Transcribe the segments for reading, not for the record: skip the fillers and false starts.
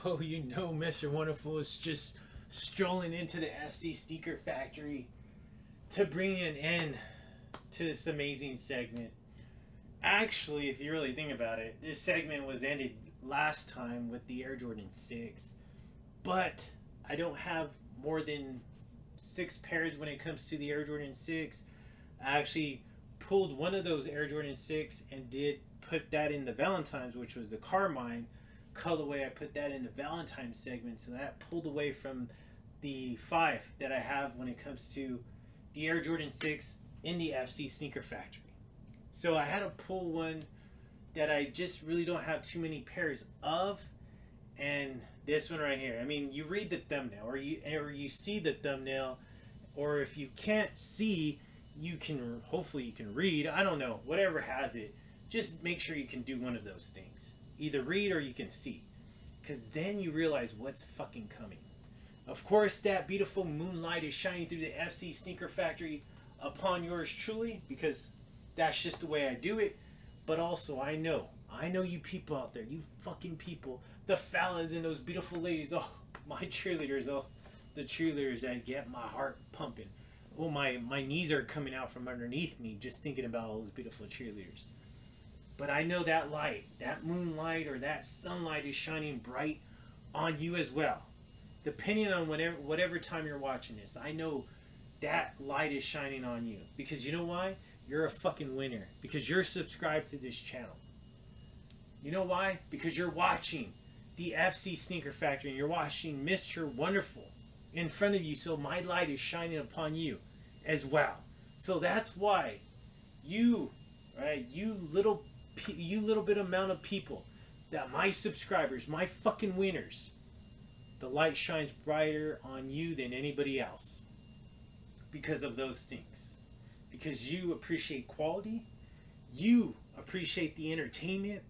Oh, you know, Mr. Wonderful is just strolling into the FC Sneaker Factory to bring an end to this amazing segment. Actually, if you really think about it, this segment was ended last time with the Air Jordan 6. But I don't have more than 6 pairs when it comes to the Air Jordan 6. I actually pulled one of those Air Jordan 6 and did put that in the Valentine's, which was the Carmine colorway. I put that in the Valentine's segment, so that pulled away from the 5 that I have when it comes to the Air Jordan 6 in the FC Sneaker Factory. So I had to pull one that I just really don't have too many pairs of, and this one right here. I mean, you read the thumbnail, or you see the thumbnail, or if you can't see, you can hopefully you can read. I don't know, whatever has it. Just make sure you can do one of those things. Either read or you can see, because then you realize what's fucking coming. Of course, that beautiful moonlight is shining through the FC Sneaker Factory upon yours truly, because that's just the way I do it. But also, I know you people out there, you fucking people, the fellas and those beautiful ladies, oh, my cheerleaders, oh, the cheerleaders that get my heart pumping. Oh, my knees are coming out from underneath me just thinking about all those beautiful cheerleaders. But I know that light, that moonlight or that sunlight is shining bright on you as well. Depending on whatever time you're watching this, I know that light is shining on you. Because you know why? You're a fucking winner. Because you're subscribed to this channel. You know why? Because you're watching the FC Sneaker Factory and you're watching Mr. Wonderful in front of you. So my light is shining upon you as well. So that's why you, right, you little bit amount of people, that my subscribers, my fucking winners, the light shines brighter on you than anybody else because of those things. Because you appreciate quality, you appreciate the entertainment,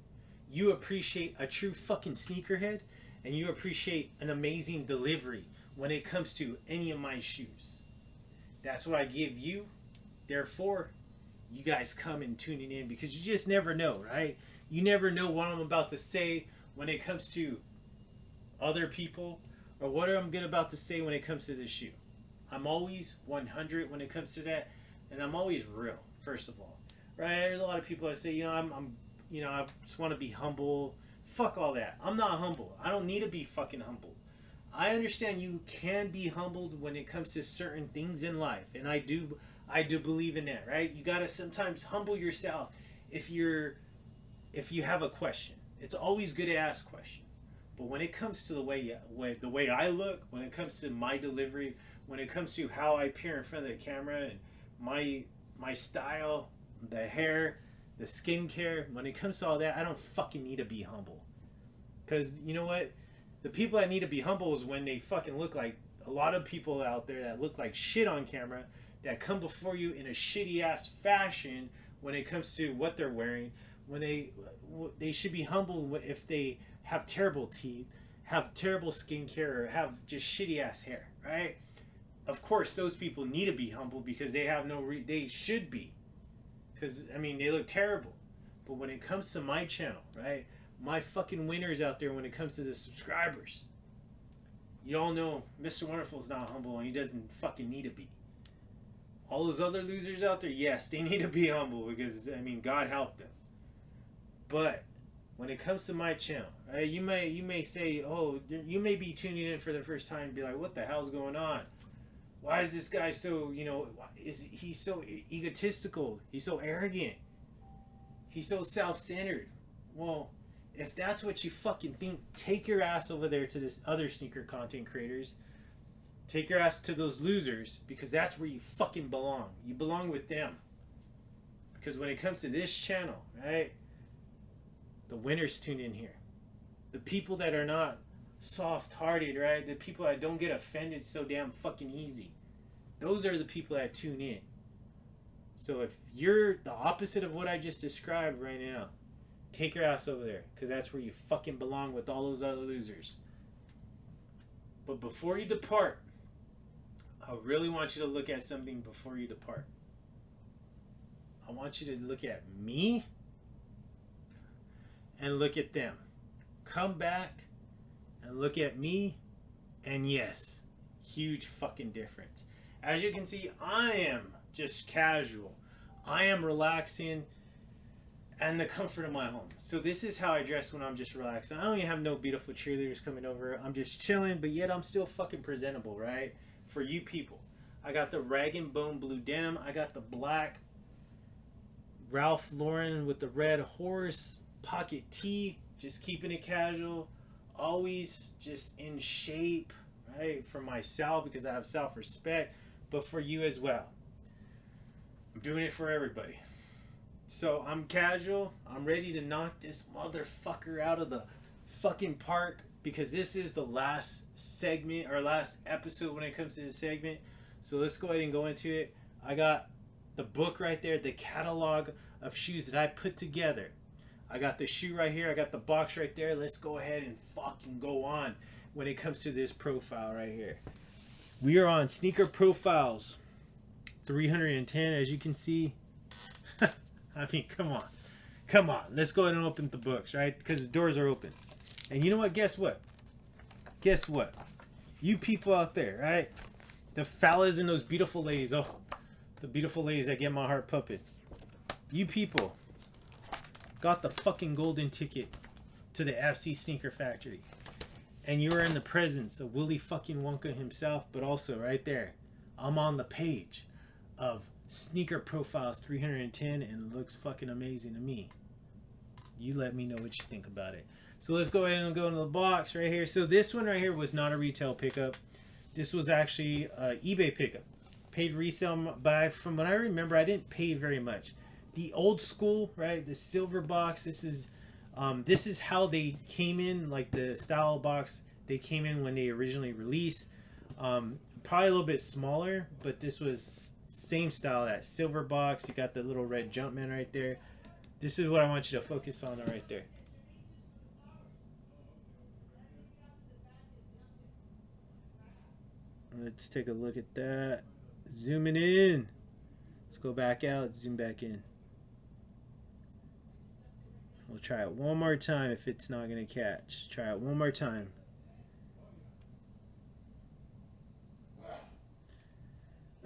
you appreciate a true fucking sneakerhead, and you appreciate an amazing delivery when it comes to any of my shoes. That's what I give you. Therefore, you guys come and tuning in, because you just never know, right? You never know what I'm about to say when it comes to other people, or what I'm about to say when it comes to this shoe. I'm always 100 when it comes to that, and I'm always real. First of all, right? There's a lot of people that say, I just want to be humble. Fuck all that. I'm not humble. I don't need to be fucking humble. I understand you can be humbled when it comes to certain things in life, and I do believe in that, right? You gotta sometimes humble yourself if you have a question. It's always good to ask questions. But when it comes to the way I look, when it comes to my delivery, when it comes to how I appear in front of the camera and my style, the hair, the skincare, when it comes to all that, I don't fucking need to be humble. Because you know what? The people that need to be humble is when they fucking look like a lot of people out there that look like shit on camera, that come before you in a shitty ass fashion when it comes to what they're wearing. When they should be humble if they have terrible teeth, have terrible skincare, or have just shitty ass hair, right? Of course, those people need to be humble because they have they should be, because I mean they look terrible. But when it comes to my channel, right, my fucking winners out there, when it comes to the subscribers, you all know Mr. Wonderful's not humble, and he doesn't fucking need to be. All those other losers out there, yes, they need to be humble, because I mean God help them. But when it comes to my channel, right, you may say, oh, you may be tuning in for the first time and be like, what the hell's going on? Why is this guy so, he's so egotistical, he's so arrogant, he's so self-centered? Well, if that's what you fucking think, take your ass over there to this other sneaker content creators. Take your ass to those losers, because that's where you fucking belong. You belong with them. Because when it comes to this channel, right, the winners tune in here. The people that are not soft-hearted, right, the people that don't get offended so damn fucking easy, those are the people that tune in. So if you're the opposite of what I just described right now, take your ass over there, because that's where you fucking belong with all those other losers. But before you depart, I really want you to look at something before you depart. I want you to look at me and look at them. Come back and look at me, and yes, huge fucking difference. As you can see, I am just casual. I am relaxing and the comfort of my home. So this is how I dress when I'm just relaxing. I don't even have no beautiful cheerleaders coming over. I'm just chilling, but yet I'm still fucking presentable, right? For you people. I got the rag and bone blue denim. I got the black Ralph Lauren with the red horse pocket tee. Just keeping it casual. Always just in shape, right? For myself, because I have self-respect, but for you as well. I'm doing it for everybody. So I'm casual. I'm ready to knock this motherfucker out of the fucking park, because this is the last segment or last episode when it comes to this segment. So let's go ahead and go into it. I got the book right there, the catalog of shoes that I put together. I got the shoe right here. I got the box right there. Let's go ahead and fucking go on when it comes to this profile right here. We are on Sneaker Profiles 310, as you can see. I mean, come on. Come on. Let's go ahead and open the books, right? Because the doors are open. And you know what? Guess what? Guess what? You people out there, right? The fellas and those beautiful ladies. Oh, the beautiful ladies that get my heart pumping. You people got the fucking golden ticket to the FC Sneaker Factory. And you are in the presence of Willy fucking Wonka himself, but also right there, I'm on the page of Sneaker Profiles 310, and it looks fucking amazing to me. You let me know what you think about it. So let's go ahead and go into the box right here. So this one right here was not a retail pickup. This was actually an eBay pickup. Paid resale, but from what I remember, I didn't pay very much. The old school, right? The silver box. This is how they came in, like the style box they came in when they originally released. Probably a little bit smaller, but this was same style, that silver box. You got the little red Jumpman right there. This is what I want you to focus on right there. Let's take a look at that. Zooming in. Let's go back out, zoom back in. We'll try it one more time if it's not going to catch. Try it one more time.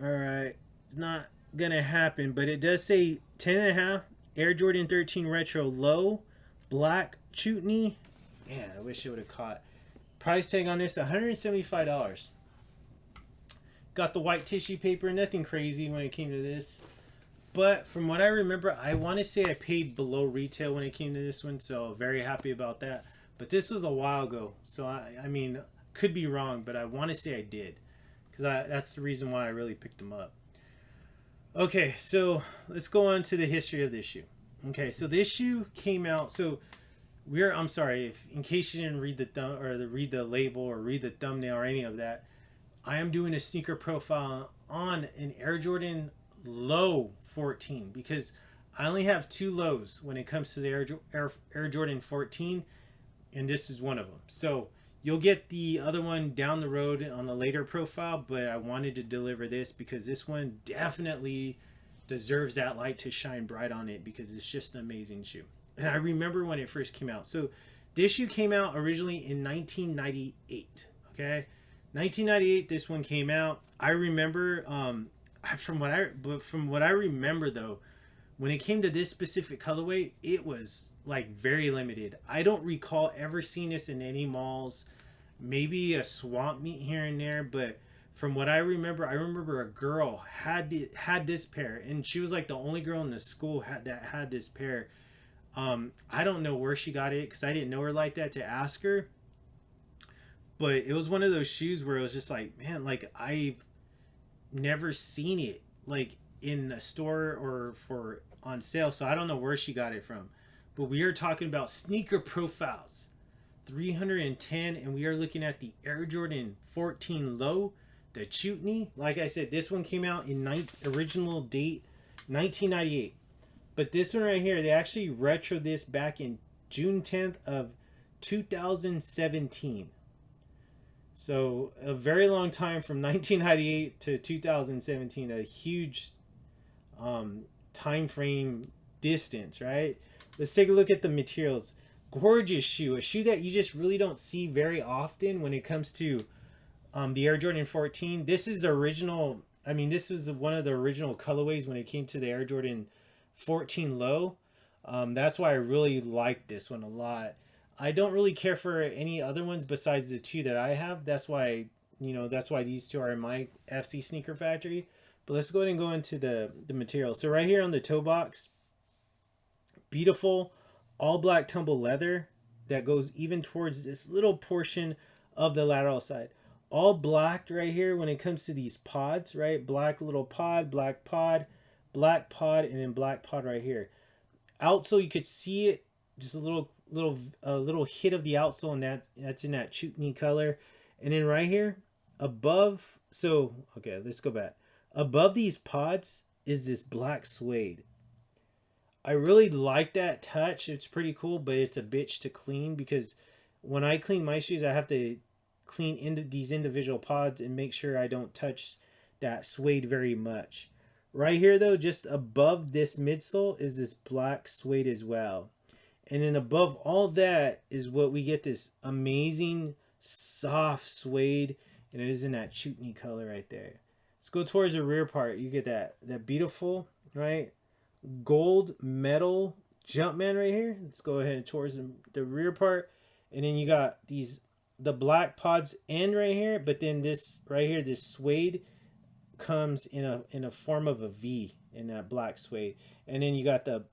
Alright. It's not going to happen, but it does say 10.5 Air Jordan 13 Retro Low Black Chutney. Man, I wish it would have caught. Price tag on this, $175. Got the white tissue paper. Nothing crazy when it came to this. But from what I remember, I want to say I paid below retail when it came to this one. So very happy about that. But this was a while ago. So I mean, could be wrong, but I want to say I did. Because that's the reason why I really picked them up. Okay, so let's go on to the history of this shoe. Okay, so this shoe came out. So I'm sorry, if in case you didn't read read the label or read the thumbnail or any of that, I am doing a sneaker profile on an Air Jordan Low 14 because I only have two lows when it comes to the Air Jordan 14, and this is one of them. So you'll get the other one down the road on a later profile, but I wanted to deliver this because this one definitely deserves that light to shine bright on it because it's just an amazing shoe. And I remember when it first came out. So this shoe came out originally in 1998, okay? 1998, this one came out. I remember, from what I remember though, when it came to this specific colorway, it was like very limited. I don't recall ever seeing this in any malls. Maybe a swamp meet here and there, but from what I remember a girl had this pair, and she was like the only girl in the school that had this pair. I don't know where she got it because I didn't know her like that to ask her. But it was one of those shoes where it was just like, man, like I've never seen it like in a store or on sale. So I don't know where she got it from. But we are talking about Sneaker Profiles 310, and we are looking at the Air Jordan 14 Low, the Chutney. Like I said, this one came out in original date 1998. But this one right here, they actually retro this back in June 10th of 2017. So a very long time from 1998 to 2017, a huge time frame distance, right? Let's take a look at the materials. Gorgeous shoe, a shoe that you just really don't see very often when it comes to the Air Jordan 14. This is the original. I mean, this was one of the original colorways when it came to the Air Jordan 14 low. That's why I really like this one a lot. I don't really care for any other ones besides the two that I have. That's why, that's why these two are in my FC sneaker factory. But let's go ahead and go into the material. So right here on the toe box, beautiful all black tumble leather that goes even towards this little portion of the lateral side. All black right here when it comes to these pods, right? Black little pod, black pod, and then black pod right here. Outsole, you could see it, just a little hit of the outsole, and that's in that Chutney color. And then right here above, so okay, let's go back. Above these pods is this black suede. I really like that touch. It's pretty cool, but it's a bitch to clean because when I clean my shoes, I have to clean into these individual pods and make sure I don't touch that suede very much. Right here though, just above this midsole is this black suede as well. And then above all that is what we get this amazing soft suede, and it is in that Chutney color right there. Let's go towards the rear part. You get that beautiful, right, gold metal Jumpman right here. Let's go ahead towards the rear part, and then you got the black pods end right here, but then this right here, this suede comes in a form of a V in that black suede, and then you got the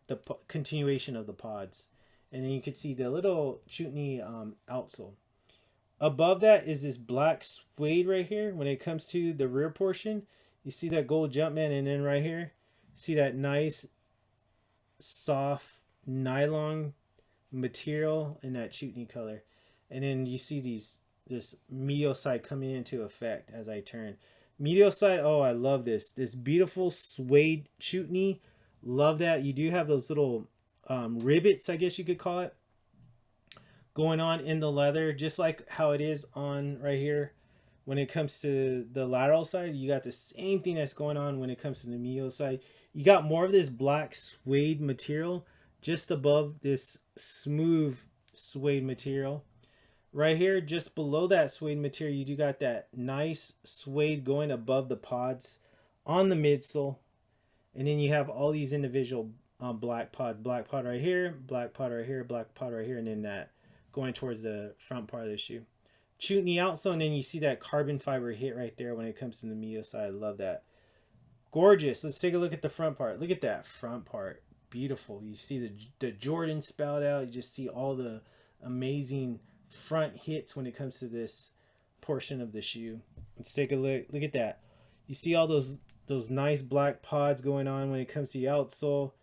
continuation of the pods, and then you can see the little Chutney outsole. Above that is this black suede right here. When it comes to the rear portion, you see that gold Jumpman, and then right here, see that nice soft nylon material in that Chutney color. And then you see this medial side coming into effect as I turn. Medial side, oh, I love this. This beautiful suede Chutney. Love that. You do have those little rivets, I guess you could call it, going on in the leather, just like how it is on right here. When it comes to the lateral side, you got the same thing that's going on when it comes to the medial side. You got more of this black suede material just above this smooth suede material. Right here, just below that suede material, you do got that nice suede going above the pods on the midsole. And then you have all these individual black pod right here, black pod right here, black pod right here, and then that going towards the front part of the shoe. Chutney outsole, and then you see that carbon fiber hit right there when it comes to the medial side. I love that. Gorgeous. Let's take a look at the front part. Look at that front part. Beautiful. You see the Jordan spelled out. You just see all the amazing front hits when it comes to this portion of the shoe. Let's take a look. Look at that. You see all those nice black pods going on when it comes to the outsole.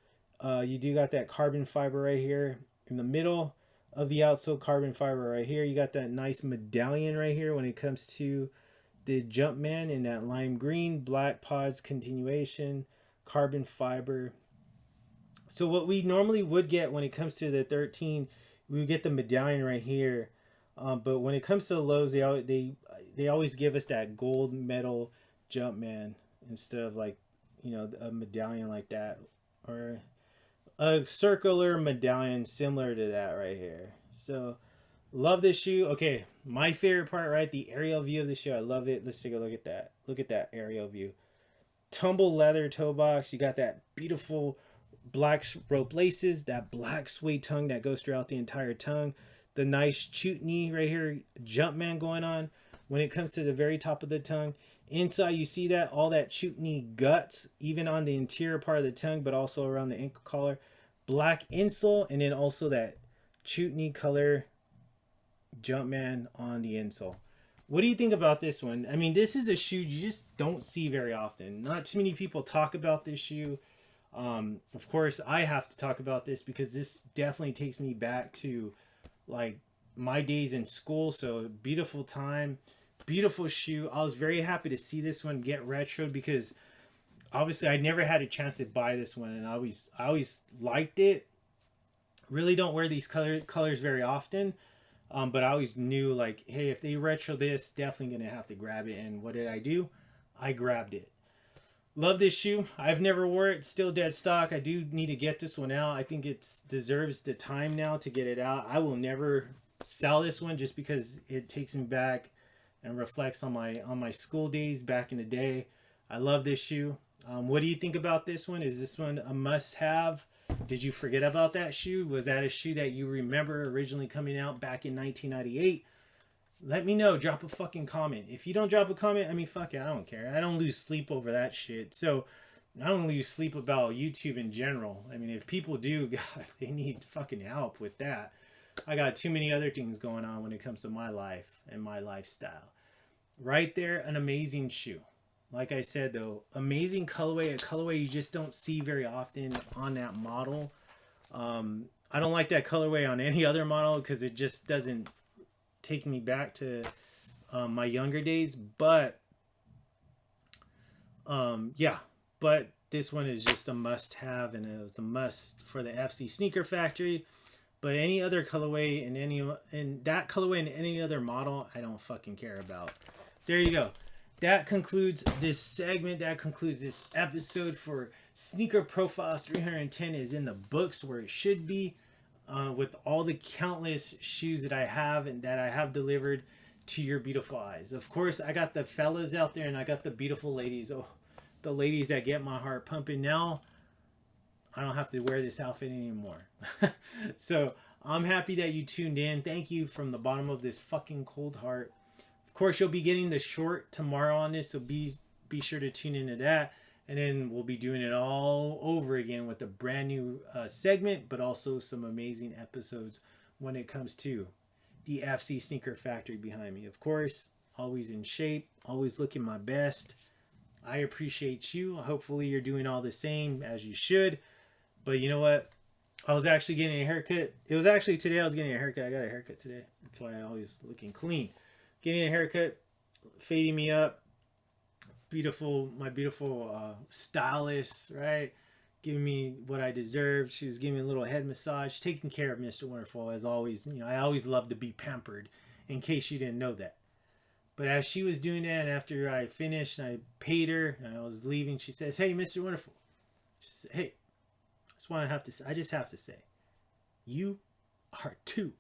You do got that carbon fiber right here in the middle of the outsole, carbon fiber right here. You got that nice medallion right here when it comes to the Jumpman in that lime green, black pods continuation, carbon fiber. So what we normally would get when it comes to the 13, we would get the medallion right here. But when it comes to the lows, they always give us that gold metal Jumpman instead of like, a medallion like that, or a circular medallion similar to that right here. So love this shoe. Okay, my favorite part, right, the aerial view of the shoe. I love it. Let's take a look at that. Look at that aerial view. Tumble leather toe box. You got that beautiful black rope laces, that black suede tongue that goes throughout the entire tongue, the nice Chutney right here Jumpman going on when it comes to the very top of the tongue. Inside, you see that all that Chutney guts, even on the interior part of the tongue, but also around the ankle collar. Black insole, and then also that Chutney color Jumpman on the insole. What do you think about this one? I mean, this is a shoe you just don't see very often. Not too many people talk about this shoe. Of course, I have to talk about this because this definitely takes me back to like my days in school. So beautiful time. Beautiful shoe. I was very happy to see this one get retroed because obviously I never had a chance to buy this one, and I always liked it. Really don't wear these colors very often, but I always knew like, hey, if they retro this, definitely gonna have to grab it. And what did I do? I grabbed it. Love this shoe. I've never wore it. Still dead stock. I do need to get this one out. I think it deserves the time now to get it out. I will never sell this one just because it takes me back and reflects on my school days back in the day. I love this shoe. What do you think about this one? Is this one a must-have? Did you forget about that shoe? Was that a shoe that you remember originally coming out back in 1998? Let me know. Drop a fucking comment. If you don't drop a comment, I mean, fuck it. I don't care. I don't lose sleep over that shit. So I don't lose sleep about YouTube in general. I mean, if people do, God, they need fucking help with that. I got too many other things going on when it comes to my life and my lifestyle. Right there, an amazing shoe. Like I said, though, amazing colorway. A colorway you just don't see very often on that model. I don't like that colorway on any other model because it just doesn't take me back to my younger days, but yeah, but this one is just a must-have, and it was a must for the FC Sneaker Factory. But any other colorway in that colorway in any other model, I don't fucking care about. There you go. That concludes this segment. That concludes this episode for Sneaker Profiles 310 is in the books where it should be. With all the countless shoes that I have and that I have delivered to your beautiful eyes. Of course, I got the fellas out there and I got the beautiful ladies. Oh, the ladies that get my heart pumping. Now, I don't have to wear this outfit anymore. So, I'm happy that you tuned in. Thank you from the bottom of this fucking cold heart. Of course, you'll be getting the short tomorrow on this, so be sure to tune into that. And then we'll be doing it all over again with a brand new segment, but also some amazing episodes when it comes to the FC Sneaker Factory behind me. Of course, always in shape, always looking my best. I appreciate you. Hopefully you're doing all the same as you should. But you know what? I was actually getting a haircut. It was actually today I was getting a haircut. I got a haircut today. That's why I'm always looking clean. Getting a haircut, fading me up. My beautiful stylist, right? Giving me what I deserve. She was giving me a little head massage, taking care of Mr. Wonderful as always. You know, I always love to be pampered, in case you didn't know that. But as she was doing that, and after I finished, and I paid her, and I was leaving, she says, "Hey, Mr. Wonderful," she said, "Hey, I just have to say, you are too